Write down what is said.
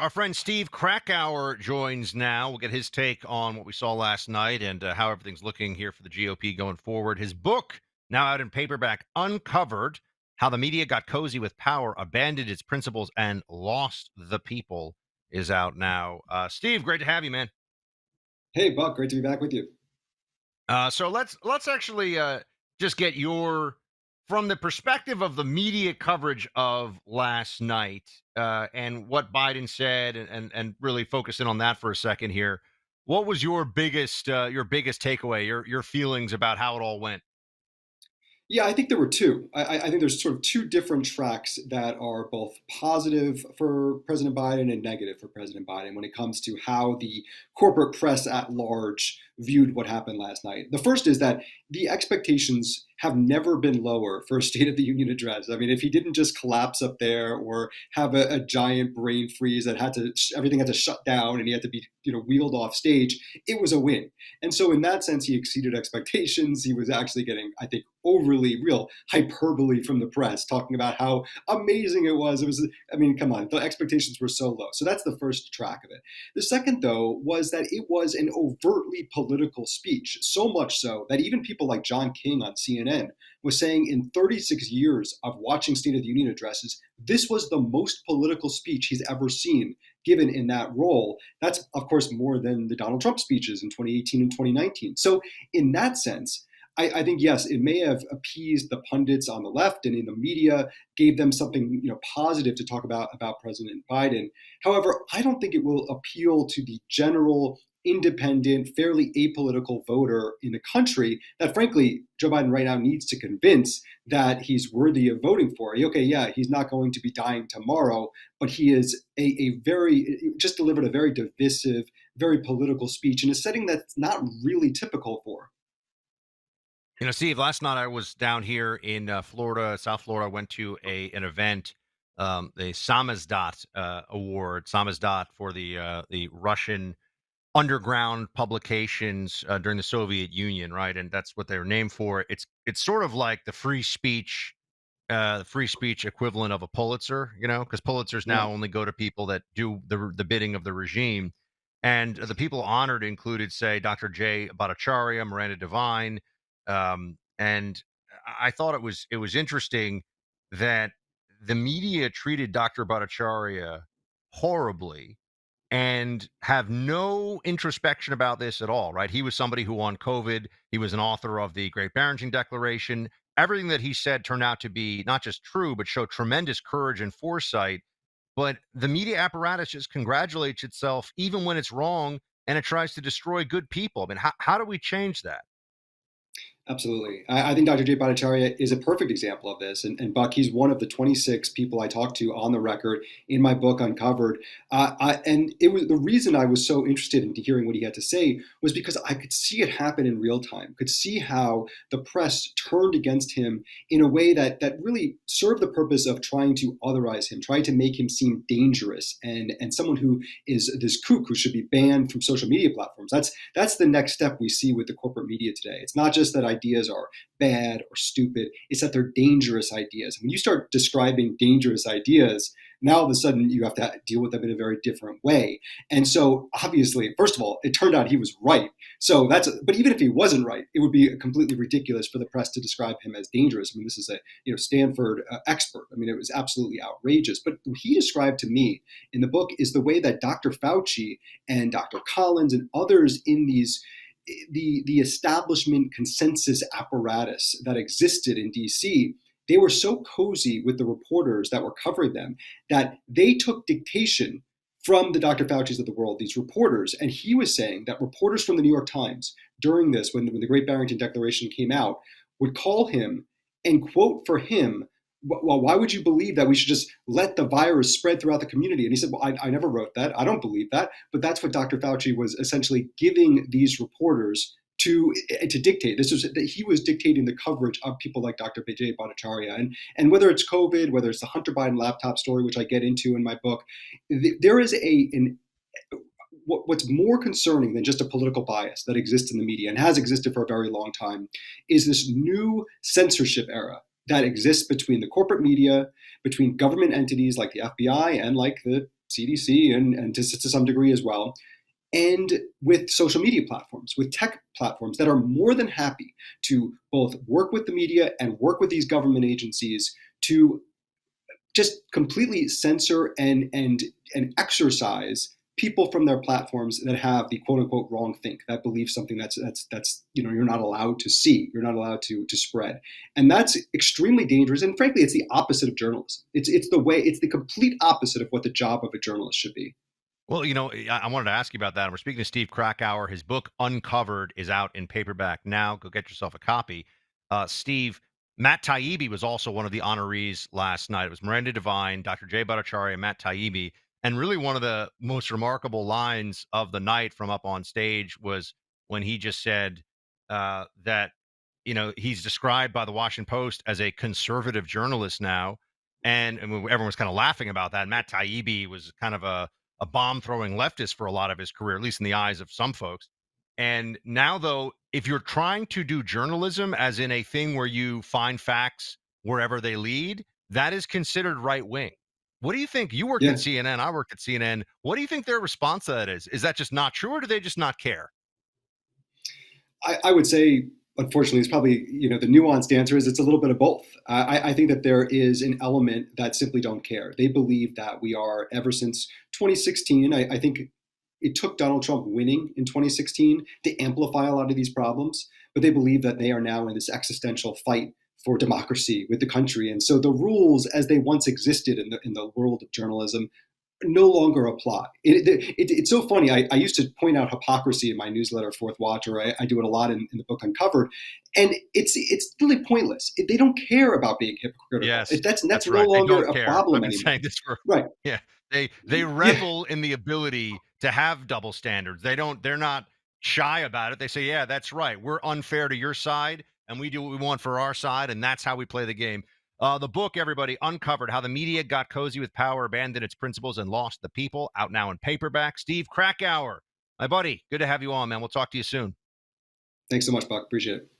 Our friend Steve Krakauer joins now. We'll get his take on what we saw last night and how everything's looking here for the GOP going forward. His book, now out in paperback, Uncovered: How the Media Got Cozy with Power, Abandoned Its Principles, and Lost the People, is out now. Steve, great to have you, man. Hey, Buck, great to be back with you. So let's actually just get your from the perspective of the media coverage of last night and what Biden said, and really focus in on that for a second here. What was your biggest takeaway? Your feelings about how it all went? Yeah, I think there were two. I think there's sort of two different tracks that are both positive for President Biden and negative for President Biden when it comes to how the corporate press at large viewed what happened last night. The first is that the expectations have never been lower for a State of the Union address. I mean, if he didn't just collapse up there or have a giant brain freeze that everything had to shut down and he had to be wheeled off stage, it was a win. And so in that sense, he exceeded expectations. He was actually getting, I think, overly real hyperbole from the press, talking about how amazing it was. I mean, come on, the expectations were so low. So that's the first track of it. The second, though, was that it was an overtly political speech, so much so that even people like John King on CNN was saying in 36 years of watching State of the Union addresses, this was the most political speech he's ever seen given in that role. That's, of course, more than the Donald Trump speeches in 2018 and 2019. So, in that sense, I think yes, it may have appeased the pundits on the left and in the media, gave them something positive to talk about President Biden. However, I don't think it will appeal to the general independent, fairly apolitical voter in the country that, frankly, Joe Biden right now needs to convince that he's worthy of voting for. Okay, yeah, he's not going to be dying tomorrow, but he is a very just delivered a very divisive, very political speech in a setting that's not really typical for. Steve, last night I was down here in Florida, South Florida. I went to an event, the Samizdat Award, Samizdat for the Russian underground publications during the Soviet Union, right? And that's what they were named for. It's sort of like the free speech equivalent of a Pulitzer, because Pulitzers Yeah. now only go to people that do the bidding of the regime. And the people honored included, say, Dr. J. Bhattacharya, Miranda Devine, and I thought it was interesting that the media treated Dr. Bhattacharya horribly and have no introspection about this at all, right? He was somebody who on COVID, he was an author of the Great Barrington Declaration. Everything that he said turned out to be not just true, but showed tremendous courage and foresight. But the media apparatus just congratulates itself even when it's wrong, and it tries to destroy good people. I mean, how do we change that? Absolutely. I think Dr. Jay Bhattacharya is a perfect example of this. And Buck, he's one of the 26 people I talked to on the record in my book, Uncovered. And it was the reason I was so interested in hearing what he had to say was because I could see it happen in real time, could see how the press turned against him in a way that really served the purpose of trying to otherize him, trying to make him seem dangerous and someone who is this kook who should be banned from social media platforms. That's the next step we see with the corporate media today. It's not just that ideas are bad or stupid, it's that they're dangerous ideas. When you start describing dangerous ideas, now all of a sudden you have to deal with them in a very different way. And so obviously, first of all, it turned out he was right. But even if he wasn't right, it would be completely ridiculous for the press to describe him as dangerous. I mean, this is a Stanford expert. I mean, it was absolutely outrageous. But what he described to me in the book is the way that Dr. Fauci and Dr. Collins and others in the establishment consensus apparatus that existed in DC, they were so cozy with the reporters that were covering them that they took dictation from the Dr. Fauci's of the world, these reporters. And he was saying that reporters from the New York Times during this, when the Great Barrington Declaration came out, would call him and quote for him, well, why would you believe that we should just let the virus spread throughout the community? And he said, well, I never wrote that. I don't believe that. But that's what Dr. Fauci was essentially giving these reporters to dictate. This was that he was dictating the coverage of people like Dr. Vijay Bhattacharya. And whether it's COVID, whether it's the Hunter Biden laptop story, which I get into in my book, there is what's more concerning than just a political bias that exists in the media and has existed for a very long time is this new censorship era that exists between the corporate media, between government entities like the FBI and like the CDC and to some degree as well, and with social media platforms, with tech platforms that are more than happy to both work with the media and work with these government agencies to just completely censor and exercise people from their platforms that have the quote unquote wrong think, that believe something that's you're not allowed to see, you're not allowed to spread. And that's extremely dangerous, and frankly it's the opposite of journalism. It's the complete opposite of what the job of a journalist should be. Well, I wanted to ask you about that. We're speaking to Steve Krakauer. His book Uncovered is out in paperback now. Go get yourself a copy. Steve, Matt Taibbi was also one of the honorees last night. It was Miranda Devine, Dr. Jay Bhattacharya, Matt Taibbi, and really one of the most remarkable lines of the night from up on stage was when he just said that he's described by the Washington Post as a conservative journalist now, and everyone was kind of laughing about that. Matt Taibbi was kind of a bomb throwing leftist for a lot of his career, at least in the eyes of some folks. And now, though, if you're trying to do journalism, as in a thing where you find facts wherever they lead, that is considered right wing. What do you think? You worked at Yeah, CNN, I worked at CNN. What do you think their response to that is? Is that just not true, or do they just not care? I would say, unfortunately, it's probably the nuanced answer is it's a little bit of both. I think that there is an element that simply don't care. They believe that we are ever since 2016. I think it took Donald Trump winning in 2016 to amplify a lot of these problems, but they believe that they are now in this existential fight for democracy with the country, and so the rules as they once existed in the world of journalism no longer apply. It's so funny. I used to point out hypocrisy in my newsletter, Fourth Watch, or I do it a lot in the book Uncovered, and it's really pointless. They don't care about being hypocritical. Yes, That's that's no right. They longer don't a care. I've problem been anymore. saying this for Right? yeah. They Yeah. revel in the ability to have double standards. They're not shy about it. They say, "Yeah, that's right. We're unfair to your side and we do what we want for our side and that's how we play the game." The book, everybody, Uncovered: How the Media Got Cozy with Power, Abandoned Its Principles, and Lost the People, out now in paperback. Steve Krakauer, my buddy, good to have you on, man. We'll talk to you soon. Thanks so much, Buck. Appreciate it.